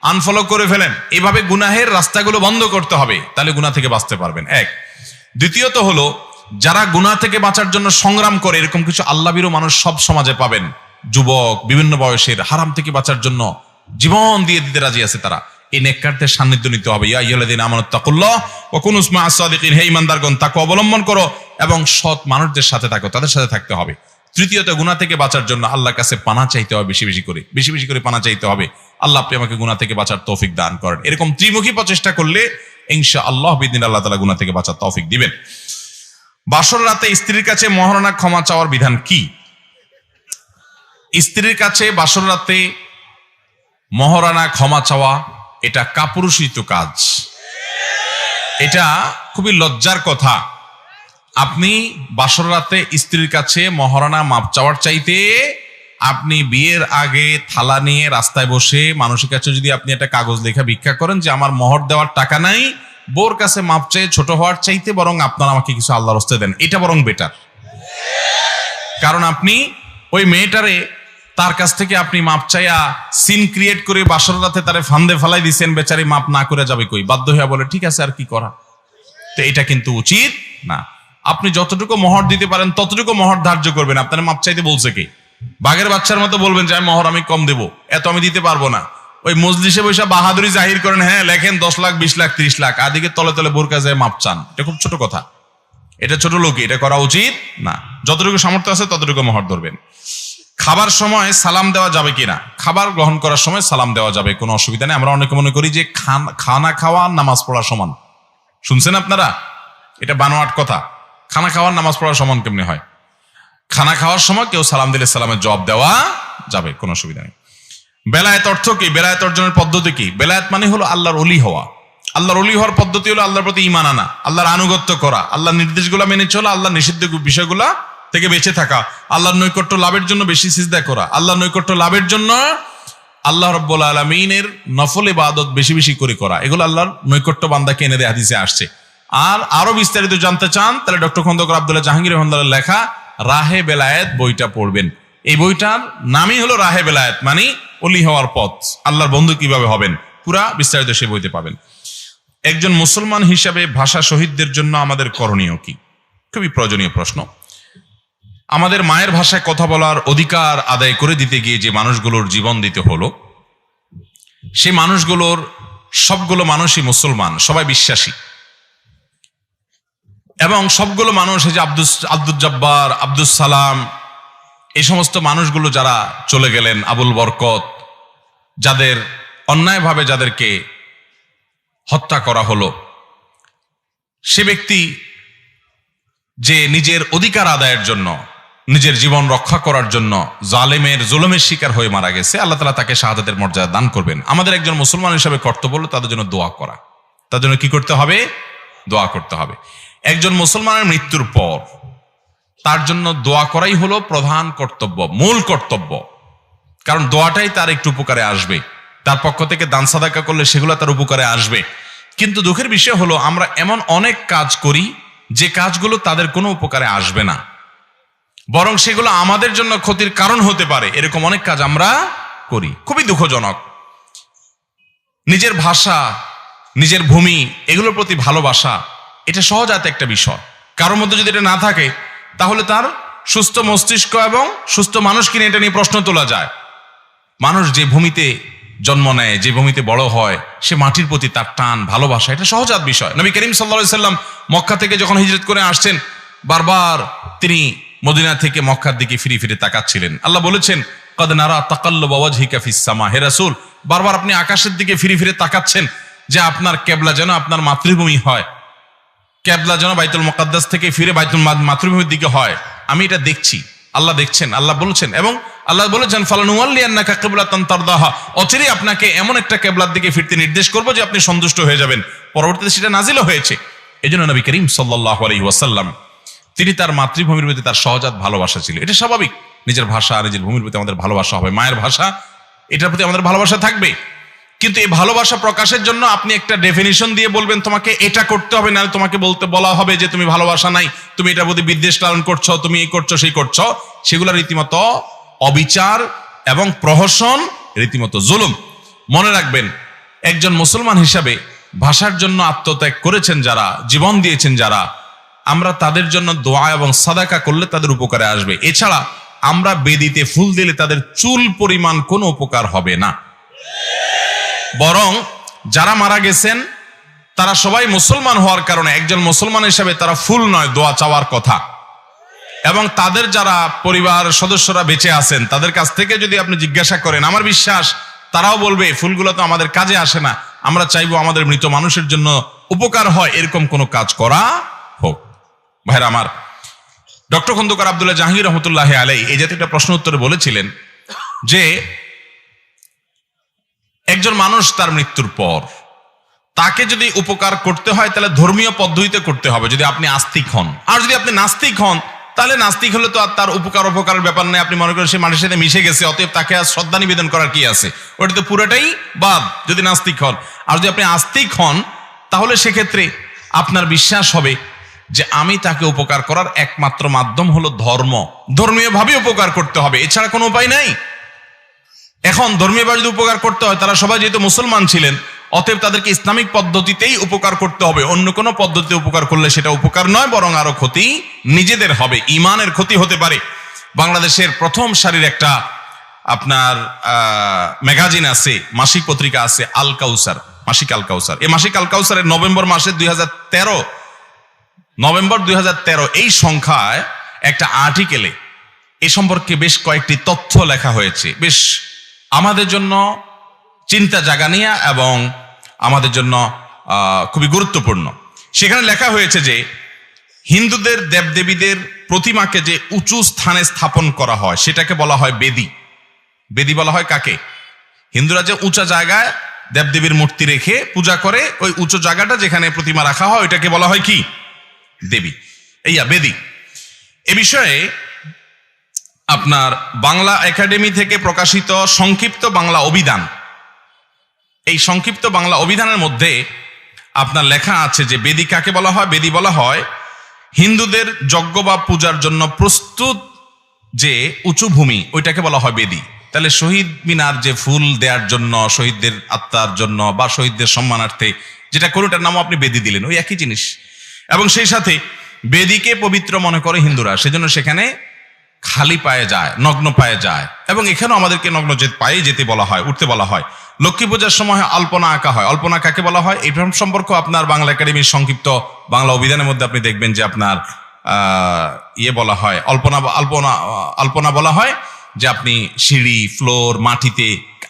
আনফলো করে ফেলেন। এইভাবে গুনাহের রাস্তাগুলো বন্ধ করতে হবে, তাহলে গুনাহ থেকে বাঁচতে পারবেন। এক। দ্বিতীয়ত হলো, যারা গুনাহ থেকে বাঁচার জন্য সংগ্রাম করে, এরকম কিছু আল্লাহভীরু মানুষ সব সমাজে পাবেন। যুবক, বিভিন্ন বয়সের, হারাম থেকে বাঁচার জন্য জীবন দিয়ে দিতে রাজি আছে তারা। এই নেককারদের সান্নিধ্য নিতে হবে। ইয়া আইয়ুহাল্লাযীনা আমানু তাকুল্লাহ ওয়া কুনু মা'আস সাদিকিন, হে ঈমানদারগণ তাকওয়া অবলম্বন করো এবং সৎ মানুষদের সাথে থাকো, তাদের সাথে থাকতে হবে। তৃতীয়ত, গুনাহ থেকে বাঁচার জন্য আল্লাহর কাছে পানাহ চাইতে হবে, বেশি বেশি করে পানাহ চাইতে হবে। আল্লাহ, আপনি আমাকে গুনাহ থেকে বাঁচার তৌফিক দান করেন। এরকম ত্রিমুখী প্রচেষ্টা করলে ইনশাআল্লাহ বিইذনিল্লাহ আল্লাহ তাআলা গুনাহ থেকে বাঁচার তৌফিক দিবেন। বাসর রাতে স্ত্রীর কাছে মহারণা ক্ষমা চাওয়ার বিধান কি? স্ত্রীর কাছে বাসর রাতে মহারণা ক্ষমা চাওয়া এটা কাপুরুষিত কাজ। এটা খুবই লজ্জার কথা। আপনি বাসর রাতে স্ত্রীর কাছে মহারণা মাপ চাওয়ার চাইতে আপনি বিয়ের আগে থালা নিয়ে রাস্তায় বসে মানুষের কাছে যদি আপনি একটা কাগজ লেখা ভিক্ষা করেন যে আমার মোহর দেওয়ার টাকা নাই, বোর কাছে মাপ চেয়ে ছোট হওয়ার চাইতে বরং আপনারা আমাকে কিছু আল্লাহর রাস্তে দেন, এটা বরং বেটার। কারণ আপনি ওই মেয়েটারে তার কাছ থেকে আপনি মাপ চাইয়া সিন ক্রিয়েট করে বাসর রাতে তারে ফান্দে ফালাই দিচ্ছেন, বেচারি মাপ না করে যাবে কই, বাধ্য হয়ে বলে ঠিক আছে আর কি করা। তো এটা কিন্তু উচিত না। আপনি যতটুকু মোহর দিতে পারেন ততটুকু মোহর ধার্য করবেন। আপনার মাপ চাইতে বলছে কি? বাঘের বাচ্চার মতো বলবেন যে মোহর আমি কম দেবো, এত আমি দিতে পারবো না। ওই মজলিসে বসে বাহাদুরি জাহির করেন, হ্যাঁ লেখেন 10 লাখ 20 লাখ 30 লাখ, আদিকে তলে তলে বোরকা যায় মাপ চান। এটা খুব ছোট কথা, এটা ছোট লোকে, এটা করা উচিত না। যতটুকু সামর্থ্য আছে ততটুকু মোহর ধরবেন। খাবার সময় সালাম দেওয়া যাবে কিনা? খাবার গ্রহণ করার সময় সালাম দেওয়া যাবে, কোনো অসুবিধা নেই। আমরা অনেকে মনে করি যে খানা খাওয়া নামাজ পড়া সমান। শুনছেন আপনারা? এটা বানোয়াট কথা। খানা খাওয়ার নামাজ পড়া সমান কেমনি হয়? খানা খাওয়ার সময় কেউ সালাম দিলে সালামের জবাব দেওয়া যাবে, কোনো অসুবিধা নেই। বেলায়েত অর্থ কি? বেলায়েত অর্জনের পদ্ধতি কি? বেলায়েত মানে হলো আল্লাহর ওলি হওয়া। আল্লাহর ওলি হওয়ার পদ্ধতি হলো আল্লাহর প্রতি ঈমান আনা, আল্লাহর আনুগত্য করা, আল্লাহর নির্দেশগুলো মেনে চলা, আল্লাহর নিষিদ্ধ বিষয়গুলা থেকে বেঁচে থাকা, আল্লাহর নৈকট্য লাভের জন্য বেশি সিজদা করা, আল্লাহর নৈকট্য লাভের জন্য আল্লাহ রাব্বুল আলামিনের নফল ইবাদত বেশি বেশি করে করা। এগুলো আল্লাহর নৈকট্য বান্দাকে এনে দেয়, হাদিসে আসছে। আর আরো বিস্তারিত জানতে চান তাহলে ডক্টর খন্দকার আব্দুল্লাহ জাহাঙ্গীর রহমাতুল্লাহর লেখা রাহে বেলায়েত বইটা পড়বেন। এই বইটার নামই হলো রাহে বেলায়েত, মানে ওলি হওয়ার পথ, আল্লাহর বন্ধু কিভাবে হবেন, পুরা বিস্তারিত সে বইতে পাবেন। একজন মুসলমান হিসাবে ভাষা শহীদদের জন্য আমাদের করণীয় কি? খুবই প্রয়োজনীয় প্রশ্ন। আমাদের মায়ের ভাষায় কথা বলার অধিকার আদায় করে দিতে গিয়ে যে মানুষগুলোর জীবন দিতে হলো, সেই মানুষগুলোর সবগুলো মানুষই মুসলমান, সবাই বিশ্বাসী, এবং সবগুলো মানুষ এই যে আব্দুল জব্বার, আব্দুল সালাম, এই সমস্ত মানুষগুলো যারা চলে গেলেন, আবুল বরকত, যাদের অন্যায়ভাবে যাদেরকে হত্যা করা হলো, সে ব্যক্তি যে নিজের অধিকার আদায়ের জন্য, নিজের জীবন রক্ষা করার জন্য জালেমের জুলুমের শিকার হয়ে মারা গেছে, আল্লাহ তাআলা তাকে শাহাদাতের মর্যাদা দান করবেন। আমাদের একজন মুসলমান হিসেবে কর্তব্য হলো তাদের জন্য দোয়া করা। তার জন্য কি করতে হবে? দোয়া করতে হবে। একজন মুসলমানের মৃত্যুর পর তার জন্য দোয়া করাই হলো প্রধান কর্তব্য, মূল কর্তব্য। কারণ দোয়াটাই তার একটু উপকারে আসবে, তার পক্ষ থেকে দান সাদাকা করলে সেগুলো তার উপকারে আসবে। কিন্তু দুঃখের বিষয় হলো আমরা এমন অনেক কাজ করি যে কাজগুলো তাদের কোনো উপকারে আসবে না, বরং সেগুলো আমাদের জন্য ক্ষতির কারণ হতে পারে। এরকম অনেক কাজ আমরা করি, খুবই দুঃখজনক। নিজের ভাষা, নিজের ভূমি, এগুলোর প্রতি ভালোবাসা, এটা সহজাত একটা বিষয়। কারোর মধ্যে যদি এটা না থাকে তাহলে তার সুস্থ মস্তিষ্ক এবং সুস্থ মানুষকে নিয়ে এটা নিয়ে প্রশ্ন তোলা যায়। মানুষ যে ভূমিতে জন্ম নেয়, যে ভূমিতে বড় হয়, সে মাটির প্রতি তার টান, ভালোবাসা, এটা সহজাত বিষয়। নবী করিম সাল্লাল্লাহু আলাইহি সাল্লাম মক্কা থেকে যখন হিজরত করে আসছেন, বারবার তিনি মদিনা থেকে মক্কার দিকে ফিরে ফিরে তাকাচ্ছিলেন। আল্লাহ বলেছেন, কদ নারা তাকাল্লুবা ওয়াজহিকা ফিস সামা, হে রাসূল, বারবার আপনি আকাশের দিকে ফিরে ফিরে তাকাচ্ছেন যে আপনার কেবলা যেন আপনার মাতৃভূমি হয়, কেবলা যেন বাইতুল মুকাদ্দাস থেকে ফিরে বাইতুল মাতৃভূমির দিকে হয়। আমি এটা দেখছি, আল্লাহ দেখছেন, আল্লাহ বলেছেন। এবং আল্লাহ বলেছেন, ফালানুওয়াল্লিয়ান্নাকা কিবলাতান তারদাহা, অচিরেই আপনাকে এমন একটা কেবলার দিকে ফিরতে নির্দেশ করব যে আপনি সন্তুষ্ট হয়ে যাবেন। পরবর্তীতে সেটা নাজিলও হয়েছে। এজন্য নবী করিম সাল্লাল্লাহু আলাইহি ওয়াসাল্লাম তিনি তার মাতৃভূমির প্রতি তার সহজাত ভালোবাসা ছিল। এটা স্বাভাবিক, নিজের ভাষা, নিজের ভূমির প্রতি আমাদের ভালোবাসা হবে, মায়ের ভাষা, এটার প্রতি আমাদের ভালোবাসা থাকবে। কিন্তু এই ভালোবাসা প্রকাশের জন্য আপনি একটা ডেফিনিশন দিয়ে বলবেন তোমাকে এটা করতে হবে, না তোমাকে বলা হবে যে তুমি ভালোবাসা নাই, তুমি এটার প্রতি বিদ্বেষ লালন করছো, তুমি এই করছো সেই করছো, সেগুলো রীতিমতো অবিচার এবং প্রহসন, রীতিমতো জুলুম। মনে রাখবেন, একজন মুসলমান হিসাবে ভাষার জন্য আত্মত্যাগ করেছেন যারা, জীবন দিয়েছেন যারা, আমরা তাদের জন্য দোয়া এবং সাদাকা করলে তাদের উপকারে আসবে। এছাড়া আমরা বেদিতে ফুল দিলে তাদের চুল পরিমাণ কোনো উপকার হবে না। বরং যারা মারা গেছেন তারা সবাই মুসলমান হওয়ার কারণে একজন মুসলমান হিসাবে তারা ফুল নয়, দোয়া চাওয়ার কথা। এবং তাদের যারা পরিবার সদস্যরা বেঁচে আছেন তাদের কাছ থেকে যদি আপনি জিজ্ঞাসা করেন, আমার বিশ্বাস তারাও বলবে ফুলগুলো তো আমাদের কাজে আসে না, আমরা চাইবো আমাদের মৃত মানুষের জন্য উপকার হয় এরকম কোনো কাজ করা হোক। ভাইরা আমার, ডক্টর খন্দকার আব্দুল্লাহ জাহাঙ্গীর রহমতুল্লাহ আলাইহি এই জাতীয় একটা প্রশ্ন উত্তরে বলেছিলেন যে একজন মানুষ তার মৃত্যুর পর তাকে যদি উপকার করতে হয় তাহলে ধর্মীয় পদ্ধতিতে করতে হবে, যদি আপনি আস্তিক হন। আর যদি আপনি নাস্তিক হন, তাহলে নাস্তিক হলে তো আর তার উপকারের ব্যাপার নেই। আপনি মনে করেন সে মানুষের সাথে মিশে গেছে, অতএব তাকে আর শ্রদ্ধা নিবেদন করার কি আছে, ওটা তো পুরোটাই বাদ যদি নাস্তিক হন। আর যদি আপনি আস্তিক হন, তাহলে সেক্ষেত্রে আপনার বিশ্বাস হবে যে আমি তাকে উপকার করার একমাত্র মাধ্যম হলো ধর্ম, ধর্মীয় ভাবে উপকার করতে হবে, এছাড়া কোনো উপায় নাই। এখন ধর্মীয় ভাবে যদি উপকার করতে হয়, তারা সবাই যেহেতু মুসলমান ছিলেন, অতএব তাদেরকে ইসলামিক পদ্ধতিতেই উপকার করতে হবে। অন্য কোনো পদ্ধতিতে উপকার করলে সেটা উপকার নয়, বরং আরো ক্ষতি নিজেদের হবে, ইমানের ক্ষতি হতে পারে। বাংলাদেশের প্রথম সারির একটা আপনার ম্যাগাজিন আছে, মাসিক পত্রিকা আছে, আল কাউসার, মাসিক আল কাউসার। এই মাসিক আল কাউসারের নভেম্বর মাসে 2013 এই সংখ্যায় একটা আর্টিকেলে এ সম্পর্কে বেশ কয়েকটি তথ্য লেখা হয়েছে, বেশ আমাদের জন্য চিন্তা জাগানিয়া এবং আমাদের জন্য খুবই গুরুত্বপূর্ণ। সেখানে লেখা হয়েছে যে হিন্দুদের দেবদেবীদের প্রতিমাকে যে উঁচু স্থানে স্থাপন করা হয় সেটাকে বলা হয় বেদী। বেদী বলা হয় কাকে? হিন্দুরা যে উঁচা জায়গায় দেবদেবীর মূর্তি রেখে পূজা করে, ওই উঁচু জায়গাটা যেখানে প্রতিমা রাখা হয় ওইটাকে বলা হয় কি? দেবী, বেদী। এ বিষয়ে আপনার বাংলা একাডেমি থেকে প্রকাশিত সংক্ষিপ্ত বাংলা অভিধান, এই সংক্ষিপ্ত বাংলা অভিধানের মধ্যে আপনার লেখা আছে যে বেদী কাকে বলা হয়? বেদী বলা হয় হিন্দুদের যজ্ঞ বা পূজার জন্য প্রস্তুত যে উঁচু ভূমি, ওইটাকে বলা হয় বেদী। তাহলে শহীদ মিনার যে ফুল দেওয়ার জন্য, শহীদদের আত্মার জন্য বা শহীদদের সম্মানার্থে যেটা কোনোটার নামও আপনি বেদী দিলেন, ওই একই জিনিস। এবং সেই সাথে বেদীকে পবিত্র মনে করে হিন্দুরা, সেজন্য সেখানে খালি পায়ে যায়, নগ্ন পায়ে যায়। এবং এখানেও আমাদেরকে নগ্ন পায়ে যেতে বলা হয়, উঠতে বলা হয়। লক্ষ্মী পূজার সময় আলপনা আঁকা হয়, আলপনা কাকে বলা হয়? এই সম্পর্ক আপনার বাংলা একাডেমির সংক্ষিপ্ত বাংলা অভিধানের মধ্যে আপনি দেখবেন যে আপনার বলা হয় আলপনা বলা হয় যে আপনি সিঁড়ি, ফ্লোর, মাটিতে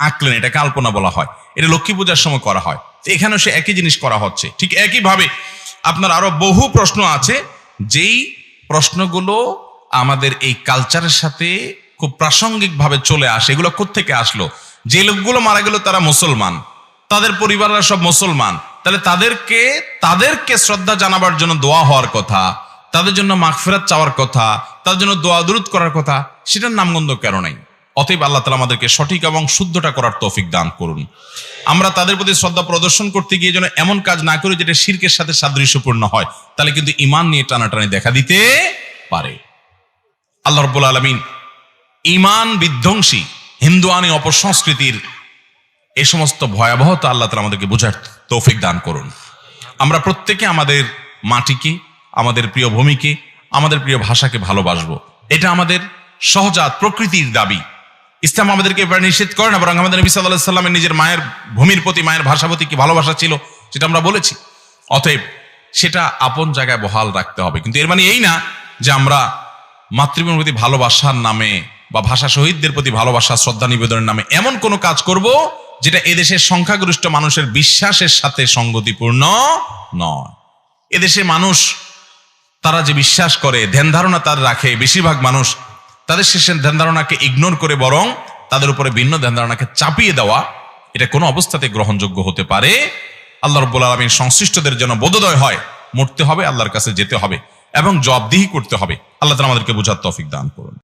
আঁকলেন, এটাকে আলপনা বলা হয়। এটা লক্ষ্মী পূজার সময় করা হয়। এখানেও সে একই জিনিস করা হচ্ছে। ঠিক একইভাবে আপনার আরো বহু প্রশ্ন আছে, যেই প্রশ্নগুলো আমাদের এই কালচারের সাথে খুব প্রাসঙ্গিক ভাবে চলে আসে। এগুলো কোত্থেকে আসলো? যে লোকগুলো মারা গেল তারা মুসলমান, তাদের পরিবাররা সব মুসলমান, তাহলে তাদেরকে শ্রদ্ধা জানাবার জন্য দোয়া হওয়ার কথা, তাদের জন্য মাগফিরাত চাওয়ার কথা, তাদের জন্য দোয়া দুরূদ করার কথা, সেটার নামগন্ধ কেন নাই? অতএব আল্লাহ তাআলা আমাদেরকে সঠিক এবং শুদ্ধটা করার তৌফিক দান করুন। আমরা তাদের প্রতি শ্রদ্ধা প্রদর্শন করতে গিয়ে যেন এমন কাজ না করি যেটা শিরকের সাথে সাদৃশ্যপূর্ণ হয়, তাহলে কিন্তু ঈমান নিয়ে টানাটানি দেখা দিতে পারে। আল্লাহ রাব্বুল আলামিন ঈমান বিধ্বংসী হিন্দুয়ানি অপসংস্কৃতির এই সমস্ত ভয়াবহতা আল্লাহ তাআলা আমাদেরকে বোঝার তৌফিক দান করুন। আমরা প্রত্যেকে আমাদের মাটিকে, আমাদের প্রিয় ভূমিকে, আমাদের প্রিয় ভাষাকে ভালোবাসবো। এটা আমাদের সহজাত প্রকৃতির দাবি। ইসলাম আমাদেরকে এবার নিষেধ করে না, বরং আমাদের নবী সাল্লাল্লাহু আলাইহি সাল্লামের নিজের মায়ের ভূমির প্রতি, মায়ের ভাষার প্রতি কি ভালোবাসা ছিল সেটা আমরা বলেছি। অতএব সেটা আপন জায়গায় বহাল রাখতে হবে। কিন্তু এর মানে এই না যে আমরা মাতৃভূমির প্রতি ভালোবাসার নামে বা ভাষা শহীদদের প্রতি ভালোবাসা, শ্রদ্ধা নিবেদনের নামে এমন কোনো কাজ করব যেটা এদেশের সংখ্যাগরিষ্ঠ মানুষের বিশ্বাসের সাথে সঙ্গতিপূর্ণ নয়। এদেশে মানুষ তারা যে বিশ্বাস করে, ধ্যান ধারণা তার রাখে, বেশিরভাগ মানুষ তাদের শেষের ধ্যান ধারণাকে ইগনোর করে বরং তাদের উপরে ভিন্ন ধ্যান ধারণাকে চাপিয়ে দেওয়া, এটা কোনো অবস্থাতে গ্রহণযোগ্য হতে পারে। আল্লাহ রাব্বুল আলামিন সংশ্লিষ্টদের যেন বোধোদয় হয়, মরতে হবে, আল্লাহর কাছে যেতে হবে এবং জবাবদিহি করতে হবে। আল্লাহ তাআলা আমাদেরকে বোঝার তৌফিক দান করুন।